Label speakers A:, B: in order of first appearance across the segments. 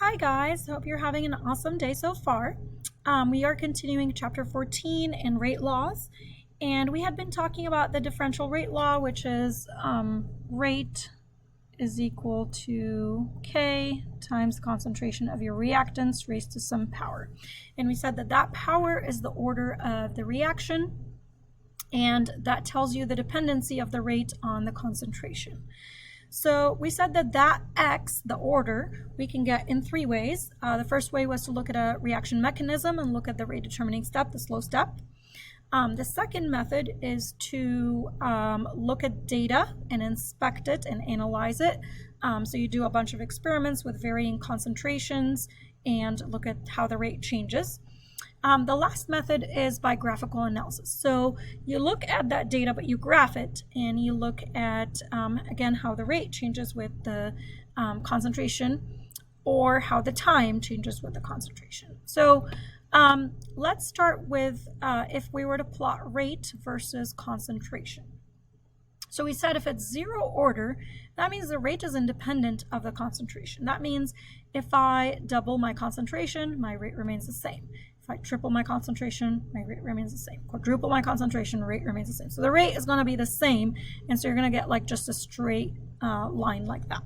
A: Hi guys, hope you're having an awesome day so far. We are continuing chapter 14 in rate laws, and we had been talking about the differential rate law, which is rate is equal to K times the concentration of your reactants raised to some power. And we said that that power is the order of the reaction, and that tells you the dependency of the rate on the concentration. So we said that X, the order, we can get in three ways. The first way was to look at a reaction mechanism and look at the rate determining step, the slow step. The second method is to look at data and inspect it and analyze it. So you do a bunch of experiments with varying concentrations and look at how the rate changes. The last method is by graphical analysis. So you look at that data, but you graph it, and you look at, again, how the rate changes with the concentration, or how the time changes with the concentration. So let's start with if we were to plot rate versus concentration. So we said if it's zero order, that means the rate is independent of the concentration. That means if I double my concentration, my rate remains the same. If I triple my concentration, my rate remains the same. Quadruple my concentration, rate remains the same. So the rate is going to be the same, and so you're going to get like just a straight line like that.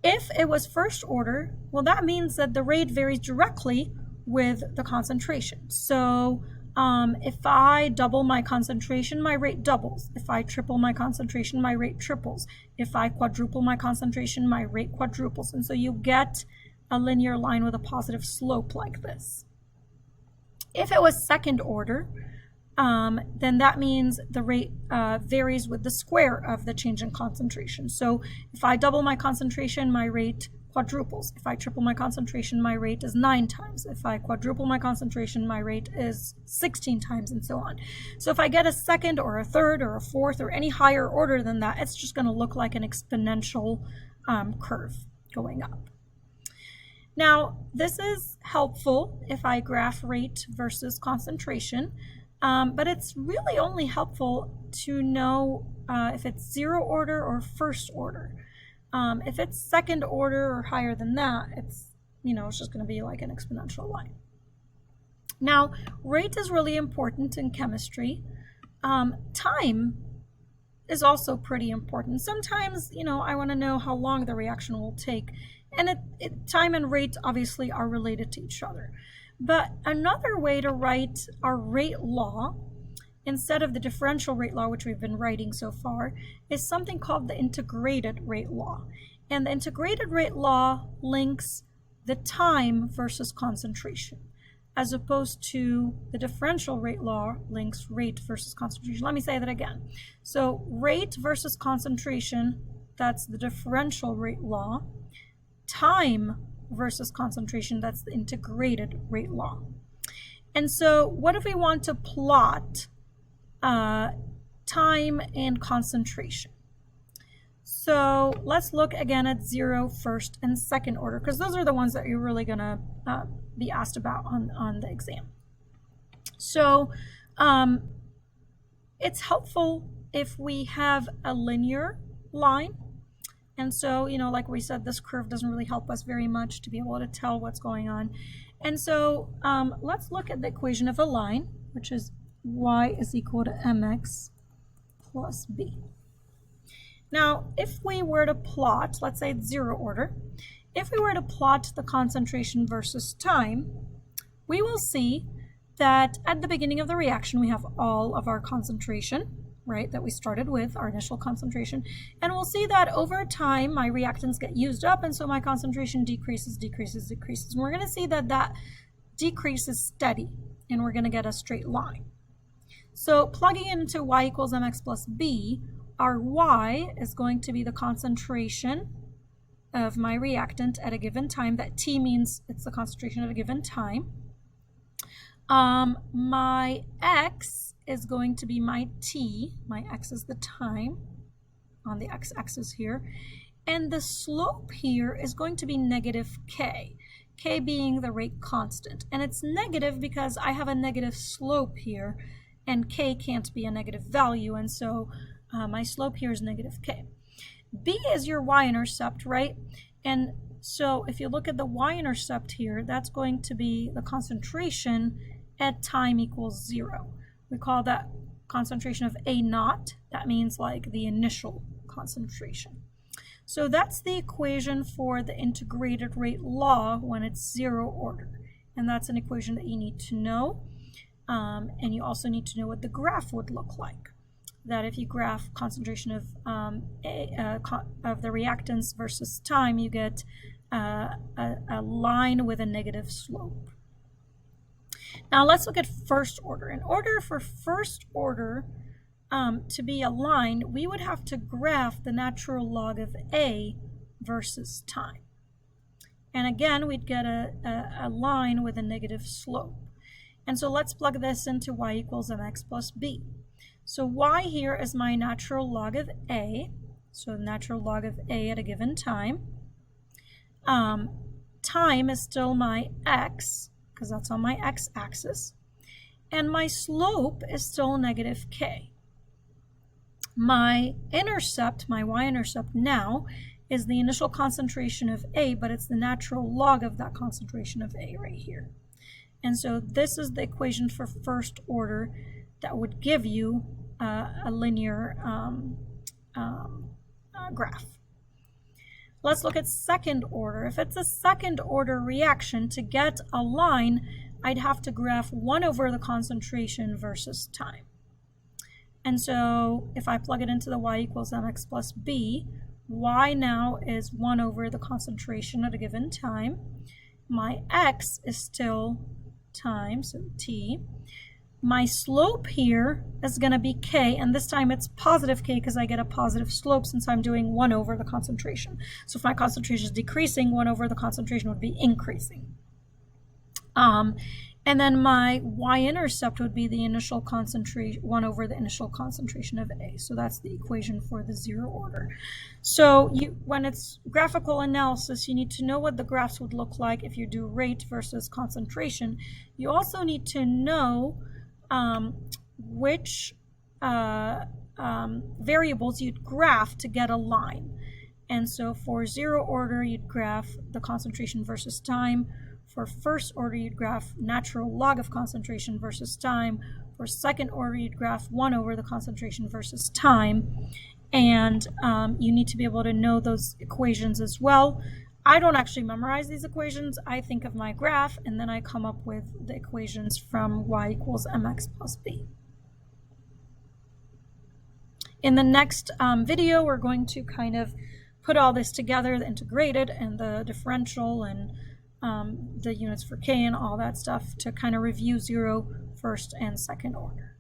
A: If it was first order, well, that means that the rate varies directly with the concentration. So if I double my concentration, my rate doubles. If I triple my concentration, my rate triples. If I quadruple my concentration, my rate quadruples. And so you get a linear line with a positive slope like this. If it was second order, then that means the rate varies with the square of the change in concentration. So if I double my concentration, my rate quadruples. If I triple my concentration, my rate is 9 times. If I quadruple my concentration, my rate is 16 times, and so on. So if I get a second or a third or a fourth or any higher order than that, it's just going to look like an exponential curve going up. Now, this is helpful if I graph rate versus concentration, but it's really only helpful to know if it's zero order or first order. If it's second order or higher than that, it's just going to be like an exponential line. Now, rate is really important in chemistry. Time is also pretty important. Sometimes, I want to know how long the reaction will take. And time and rate obviously are related to each other. But another way to write our rate law, instead of the differential rate law, which we've been writing so far, is something called the integrated rate law. And the integrated rate law links the time versus concentration, as opposed to the differential rate law links rate versus concentration. Let me say that again. So rate versus concentration, that's the differential rate law. Time versus concentration, that's the integrated rate law. And so what if we want to plot time and concentration? So let's look again at zero, first, and second order, because those are the ones that you're really going to be asked about on the exam. So it's helpful if we have a linear line. And so, like we said, this curve doesn't really help us very much to be able to tell what's going on. And so let's look at the equation of a line, which is y is equal to mx plus b. Now, if we were to plot, let's say it's zero order, if we were to plot the concentration versus time, we will see that at the beginning of the reaction, we have all of our concentration, right, that we started with, our initial concentration. And we'll see that over time, my reactants get used up, and so my concentration decreases. And we're going to see that that decrease is steady, and we're going to get a straight line. So plugging into y equals mx plus b, our y is going to be the concentration of my reactant at a given time. That T means it's the concentration at a given time. My x is going to be my T. My x is the time on the x-axis here. And the slope here is going to be negative k. K being the rate constant. And it's negative because I have a negative slope here, and k can't be a negative value, and so my slope here is negative k. B is your y-intercept, right? And So if you look at the y-intercept here, that's going to be the concentration at time equals 0. We call that concentration of A naught. That means like the initial concentration. So that's the equation for the integrated rate law when it's 0 order. And that's an equation that you need to know. And you also need to know what the graph would look like. That if you graph concentration of the reactants versus time, you get a line with a negative slope. Now let's look at first order. In order for first order to be a line, we would have to graph the natural log of A versus time. And again, we'd get a line with a negative slope. And so let's plug this into y equals mx plus b. So y here is my natural log of A, so natural log of A at a given time. Time is still my x, because that's on my x-axis. And my slope is still negative k. My intercept, my y-intercept now, is the initial concentration of A, but it's the natural log of that concentration of A right here. And so this is the equation for first order that would give you a linear graph. Let's look at second order. If it's a second order reaction, to get a line, I'd have to graph 1 over the concentration versus time. And so if I plug it into the y equals mx plus b, y now is 1 over the concentration at a given time. My x is still time, so t. My slope here is going to be k, and this time it's positive k because I get a positive slope since I'm doing 1 over the concentration. So if my concentration is decreasing, 1 over the concentration would be increasing. And then my y-intercept would be the initial concentration, 1 over the initial concentration of A. So that's the equation for the 0 order. So when it's graphical analysis, you need to know what the graphs would look like if you do rate versus concentration. You also need to know which variables you'd graph to get a line. And so for 0 order, you'd graph the concentration versus time. For first order, you'd graph natural log of concentration versus time. For second order, you'd graph 1 over the concentration versus time. And you need to be able to know those equations as well. I don't actually memorize these equations. I think of my graph, and then I come up with the equations from y equals mx plus b. In the next video, we're going to kind of put all this together, the integrated and the differential and the units for k and all that stuff, to kind of review 0, first, and second order.